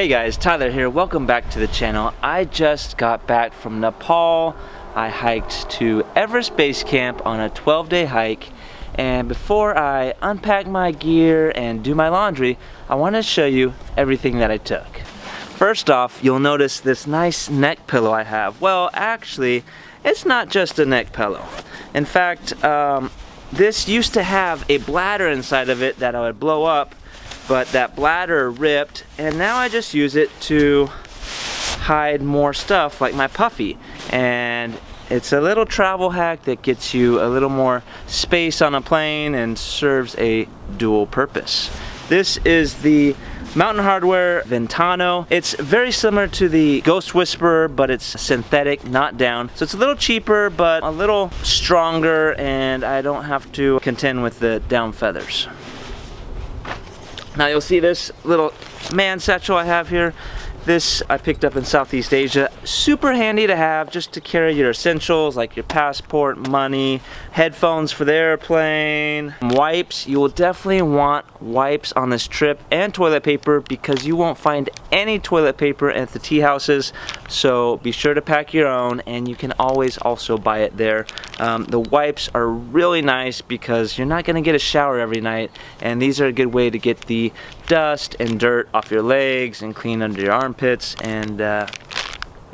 Hey guys, Tyler here. Welcome back to the channel. I just got back from Nepal. I hiked to Everest Base Camp on a 12-day hike, and before I unpack my gear and do my laundry, I want to show you everything that I took. First off, you'll notice this nice neck pillow I have. Well, actually, it's not just a neck pillow. In fact, this used to have a bladder inside of it that I would blow up, but that bladder ripped, and now I just use it to hide more stuff like my puffy. And it's a little travel hack that gets you a little more space on a plane and serves a dual purpose. This is the Mountain Hardwear Ventano. It's very similar to the Ghost Whisperer, but it's synthetic, not down. So it's a little cheaper, but a little stronger, and I don't have to contend with the down feathers. Now you'll see this little man satchel I have here. This I picked up in Southeast Asia. Super handy to have just to carry your essentials like your passport, money, headphones for the airplane, wipes. You will definitely want wipes on this trip, and toilet paper, because you won't find any toilet paper at the tea houses. So be sure to pack your own, and you can always also buy it there. The wipes are really nice because you're not going to get a shower every night, and these are a good way to get the dust and dirt off your legs and clean under your armpits and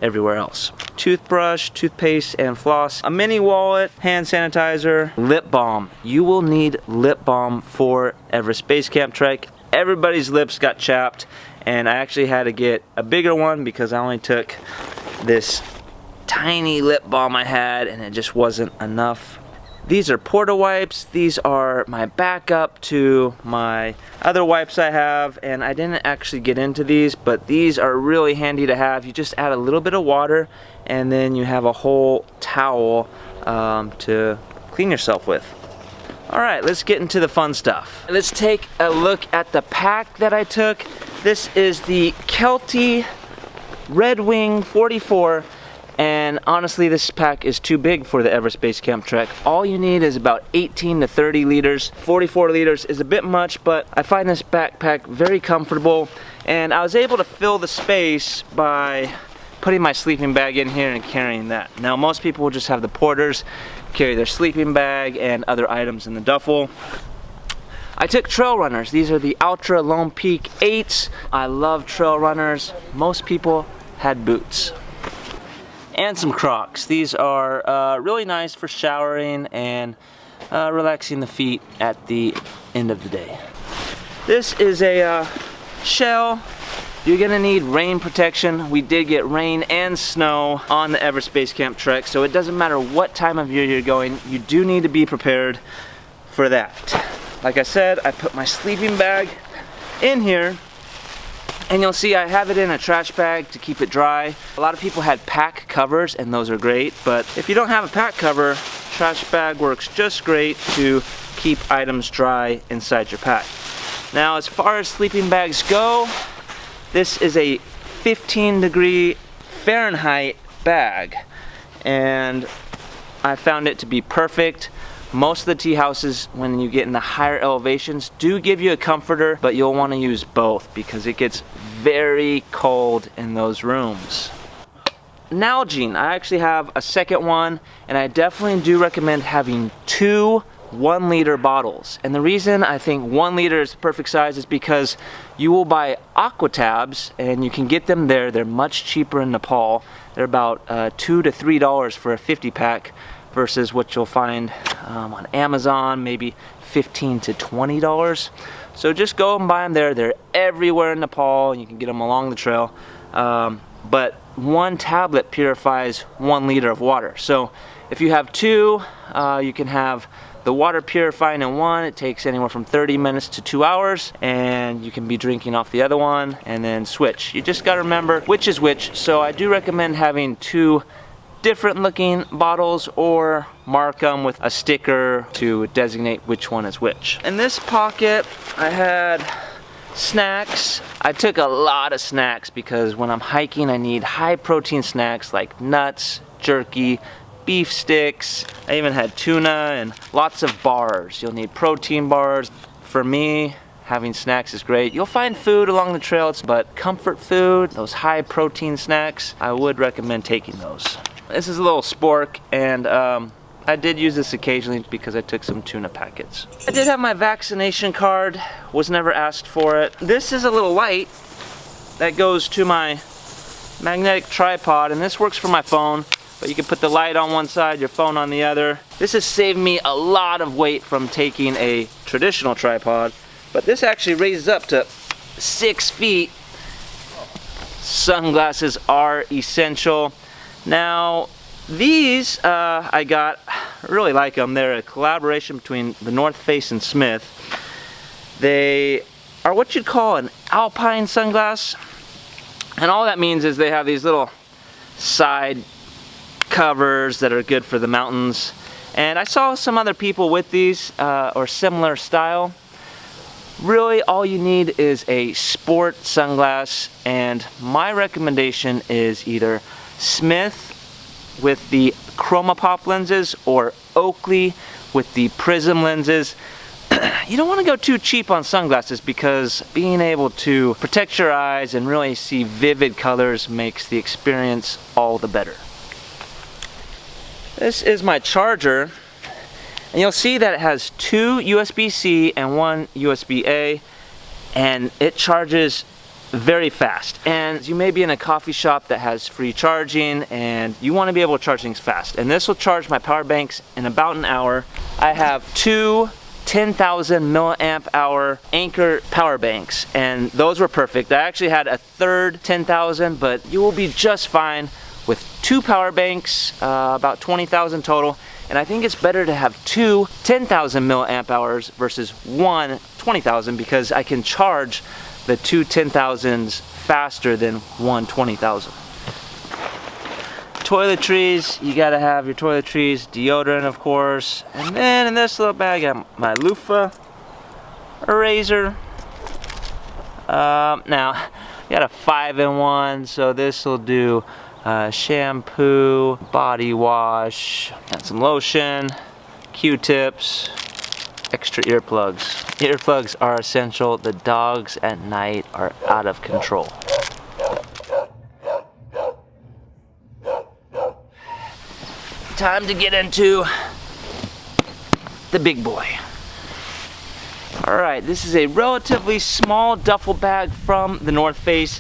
everywhere else. Toothbrush, toothpaste, and floss, a mini wallet, hand sanitizer, lip balm. You will need lip balm for Everest Base Camp trek. Everybody's lips got chapped, and I actually had to get a bigger one because I only took this tiny lip balm I had, and it just wasn't enough. These are Porta wipes. These are my backup to my other wipes I have, and I didn't actually get into these, but these are really handy to have. You just add a little bit of water, and then you have a whole towel to clean yourself with. Alright, let's get into the fun stuff. Let's take a look at the pack that I took. This is the 𝐂𝐑𝐈𝐍 Red Wing 44. And honestly, this pack is too big for the Everest Base Camp trek. All you need is about 18 to 30 liters. 44 liters is a bit much, but I find this backpack very comfortable. And I was able to fill the space by putting my sleeping bag in here and carrying that. Now, most people will just have the porters carry their sleeping bag and other items in the duffel. I took trail runners. These are the Ultra Lone Peak 8s. I love trail runners. Most people had boots. And some Crocs. These are really nice for showering and relaxing the feet at the end of the day. This is a shell. You're gonna need rain protection. We did get rain and snow on the Everest Base Camp trek, so it doesn't matter what time of year you're going, you do need to be prepared for that. Like I said, I put my sleeping bag in here, and you'll see I have it in a trash bag to keep it dry. A lot of people had pack covers, and those are great, but if you don't have a pack cover, trash bag works just great to keep items dry inside your pack. Now, as far as sleeping bags go, this is a 15-degree Fahrenheit bag, and I found it to be perfect. Most of the tea houses, when you get in the higher elevations, do give you a comforter, but you'll want to use both because it gets very cold in those rooms. Nalgene, I actually have a second one, and I definitely do recommend having 2 1-liter bottles. And the reason I think 1 liter is the perfect size is because you will buy aqua tabs, and you can get them there. They're much cheaper in Nepal. They're about $2 to $3 for a 50 pack versus what you'll find on Amazon, maybe $15 to $20. So just go and buy them there. They're everywhere in Nepal, and you can get them along the trail. But 1 tablet purifies 1 liter of water. So if you have 2, you can have the water purifying in 1. It takes anywhere from 30 minutes to 2 hours, and you can be drinking off the other one and then switch. You just got to remember which is which. So I do recommend having 2 different looking bottles, or mark them with a sticker to designate which one is which. In this pocket I had snacks. I took a lot of snacks because when I'm hiking I need high protein snacks like nuts, jerky, beef sticks. I even had tuna and lots of bars. You'll need protein bars. For me, having snacks is great. You'll find food along the trails, but comfort food, those high protein snacks, I would recommend taking those. This is a little spork, and I did use this occasionally because I took some tuna packets. I did have my vaccination card, was never asked for it. This is a little light that goes to my magnetic tripod, and this works for my phone, but you can put the light on one side, your phone on the other. This has saved me a lot of weight from taking a traditional tripod, but this actually raises up to 6 feet. Sunglasses are essential. Now, these I got, I really like them. They're a collaboration between the North Face and Smith. They are what you'd call an alpine sunglass. And all that means is they have these little side covers that are good for the mountains. And I saw some other people with these or similar style. Really, all you need is a sport sunglass, and my recommendation is either Smith with the Chroma Pop lenses or Oakley with the Prism lenses. You don't want to go too cheap on sunglasses because being able to protect your eyes and really see vivid colors makes the experience all the better. This is my charger, and you'll see that it has 2 USB-C and 1 USB-A, and it charges very fast. And you may be in a coffee shop that has free charging and you want to be able to charge things fast, and this will charge my power banks in about an hour. I have 2 10,000 milliamp hour Anchor power banks, and those were perfect. I actually had a third 10,000, but you will be just fine with 2 power banks, about 20,000 total. And I think it's better to have 2 10,000 milliamp hours versus 1 20,000, because I can charge the 2 10,000s faster than 1 20,000. Toiletries, you gotta have your toiletries, deodorant of course, and then in this little bag I got my loofah, a razor. Now, I got a 5-in-1, so this will do shampoo, body wash, and some lotion, Q-tips, extra earplugs. Earplugs are essential. The dogs at night are out of control. Time to get into the big boy. Alright, this is a relatively small duffel bag from the North Face.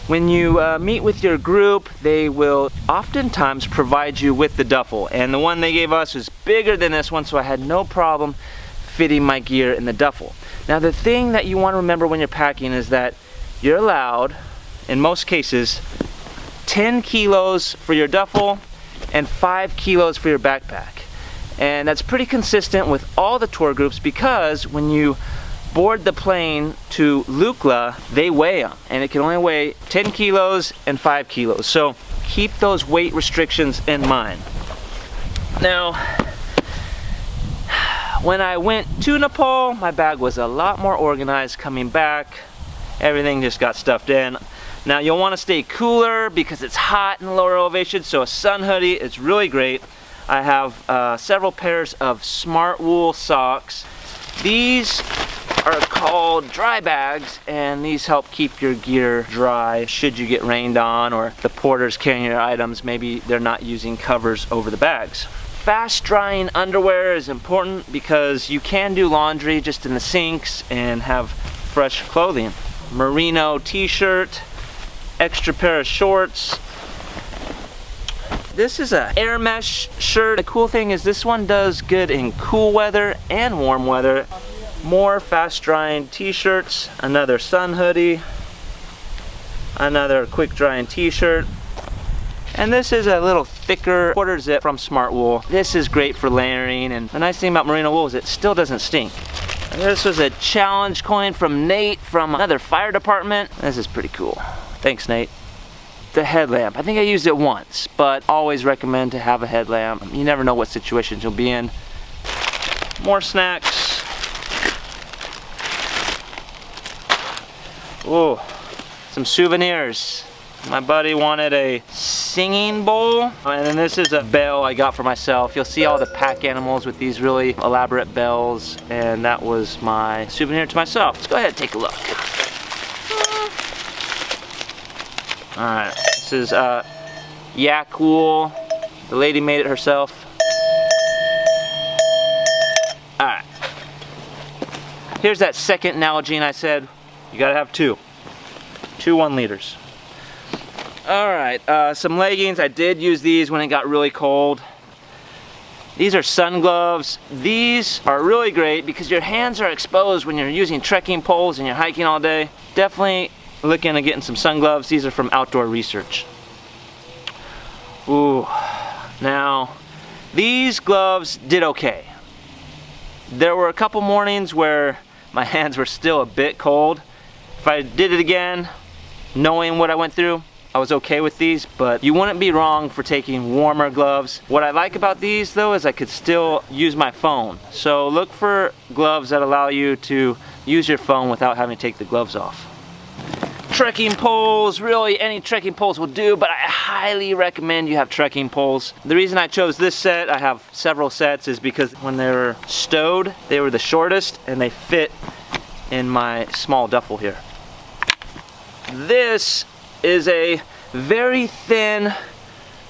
When you meet with your group, they will oftentimes provide you with the duffel, and the one they gave us was bigger than this one, so I had no problem fitting my gear in the duffel. Now, the thing that you want to remember when you're packing is that you're allowed, in most cases, 10 kilos for your duffel and 5 kilos for your backpack. And that's pretty consistent with all the tour groups, because when you board the plane to 𝐒𝐔𝐿, they weigh them, and it can only weigh 10 kilos and 5 kilos. So keep those weight restrictions in mind. Now, when I went to Nepal, my bag was a lot more organized. Coming back, everything just got stuffed in. Now, you'll want to stay cooler because it's hot in lower elevation, so a sun hoodie is really great. I have several pairs of smart wool socks. These are called dry bags, and these help keep your gear dry should you get rained on, or the porters carrying your items, maybe they're not using covers over the bags. Fast drying underwear is important because you can do laundry just in the sinks and have fresh clothing. Merino t-shirt, extra pair of shorts. This is an air mesh shirt. The cool thing is this one does good in cool weather and warm weather. More fast drying t-shirts, another sun hoodie, another quick drying t-shirt. And this is a little thicker quarter zip from Smart Wool. This is great for layering, and the nice thing about merino wool is it still doesn't stink. And this was a challenge coin from Nate from another fire department. This is pretty cool. Thanks, Nate. The headlamp, I think I used it once, but always recommend to have a headlamp. You never know what situations you'll be in. More snacks. Oh, some souvenirs. My buddy wanted a singing bowl. And then this is a bell I got for myself. You'll see all the pack animals with these really elaborate bells, and that was my souvenir to myself. Let's go ahead and take a look. Alright, this is yak wool. The lady made it herself. Alright. Here's that second Nalgene I said. You gotta have two. 2 1-liters. Alright, some leggings. I did use these when it got really cold. These are sun gloves. These are really great because your hands are exposed when you're using trekking poles and you're hiking all day. Definitely looking at getting some sun gloves. These are from Outdoor Research. Ooh. Now, these gloves did okay. There were a couple mornings where my hands were still a bit cold. If I did it again, knowing what I went through, I was okay with these, but you wouldn't be wrong for taking warmer gloves. What I like about these though is I could still use my phone. So look for gloves that allow you to use your phone without having to take the gloves off. Trekking poles, really any trekking poles will do, but I highly recommend you have trekking poles. The reason I chose this set, I have several sets, is because when they were stowed, they were the shortest and they fit in my small duffel here. This is a very thin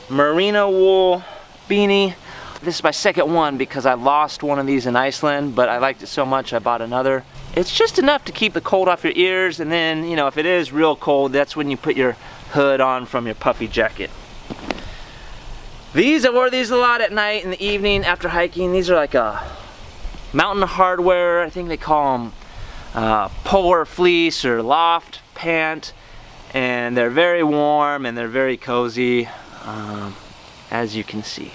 merino wool beanie. This is my second one because I lost one of these in Iceland, but I liked it so much I bought another. It's just enough to keep the cold off your ears, and then, you know, if it is real cold, that's when you put your hood on from your puffy jacket. These, I wore these a lot at night in the evening after hiking. These are like a mountain hardware. I think they call them polar fleece or loft pant, and they're very warm and they're very cozy, as you can see.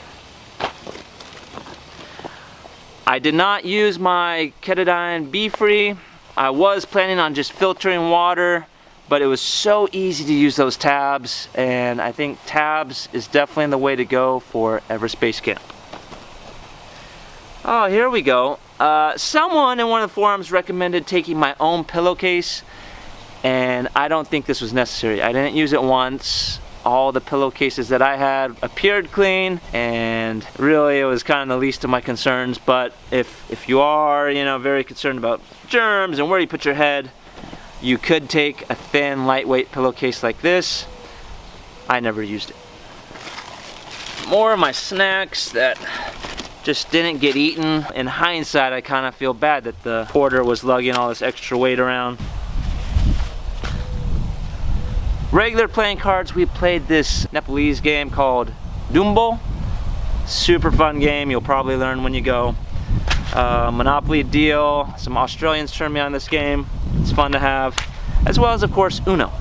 I did not use my 𝐂𝐑𝐈𝐍𝐿 Be-Free. I was planning on just filtering water, but it was so easy to use those tabs, and I think tabs is definitely the way to go for Everest Base Camp. Oh, here we go. Someone in one of the forums recommended taking my own pillowcase, and I don't think this was necessary. I didn't use it once. All the pillowcases that I had appeared clean, and really it was kind of the least of my concerns. But if you are, you know, very concerned about germs and where you put your head, you could take a thin, lightweight pillowcase like this. I never used it. More of my snacks that just didn't get eaten. In hindsight, I kind of feel bad that the porter was lugging all this extra weight around. Regular playing cards, we played this Nepalese game called Dumbo. Super fun game, you'll probably learn when you go. Monopoly deal, some Australians turned me on this game. It's fun to have. As well as, of course, Uno.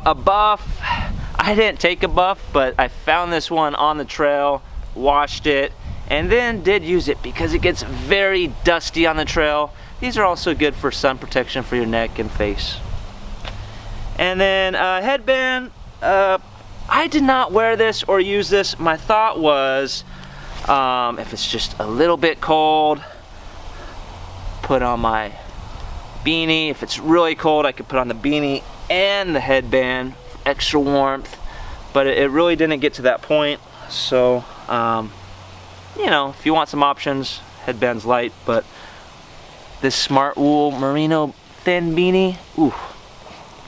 A buff, I didn't take a buff, but I found this one on the trail, washed it, and then did use it because it gets very dusty on the trail. These are also good for sun protection for your neck and face. And then headband, I did not wear this or use this. My thought was, if it's just a little bit cold, put on my beanie. If it's really cold, I could put on the beanie and the headband for extra warmth. But it really didn't get to that point. So, you know, if you want some options, headband's light, but this smart wool merino thin beanie, ooh.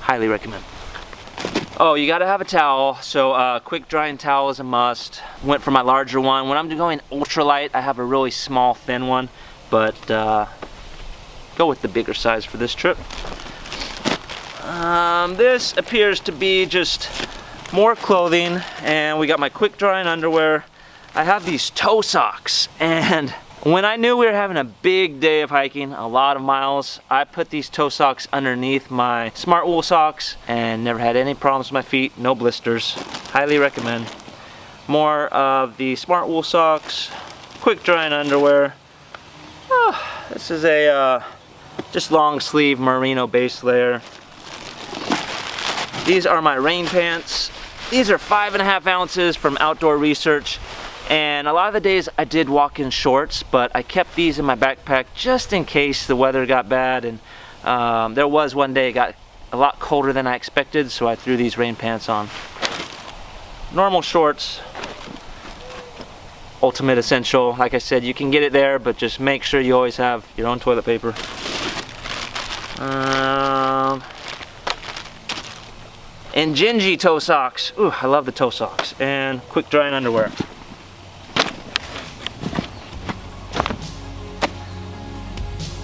Highly recommend. Oh, you gotta have a towel, so quick drying towel is a must. Went for my larger one. When I'm going ultralight, I have a really small thin one, but go with the bigger size for this trip. This appears to be just more clothing, and we got my quick drying underwear. I have these toe socks, and when I knew we were having a big day of hiking, a lot of miles, I put these toe socks underneath my smart wool socks and never had any problems with my feet, no blisters. Highly recommend. More of the smart wool socks, quick drying underwear. Oh, this is a just long sleeve merino base layer. These are my rain pants. These are 5.5 ounces from Outdoor Research. And a lot of the days I did walk in shorts, but I kept these in my backpack just in case the weather got bad. And there was one day it got a lot colder than I expected, so I threw these rain pants on. normal shorts, ultimate essential. Like I said, you can get it there, but just make sure you always have your own toilet paper. And Gingy toe socks. Ooh, I love the toe socks. And quick drying underwear.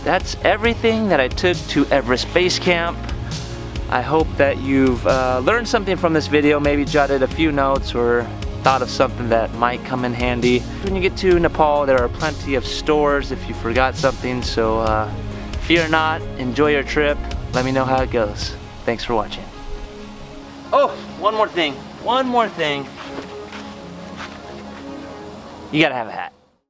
That's everything that I took to Everest Base Camp. I hope that you've learned something from this video, maybe jotted a few notes or thought of something that might come in handy. When you get to Nepal, there are plenty of stores if you forgot something, so fear not, enjoy your trip. Let me know how it goes. Thanks for watching. Oh, one more thing. You gotta have a hat.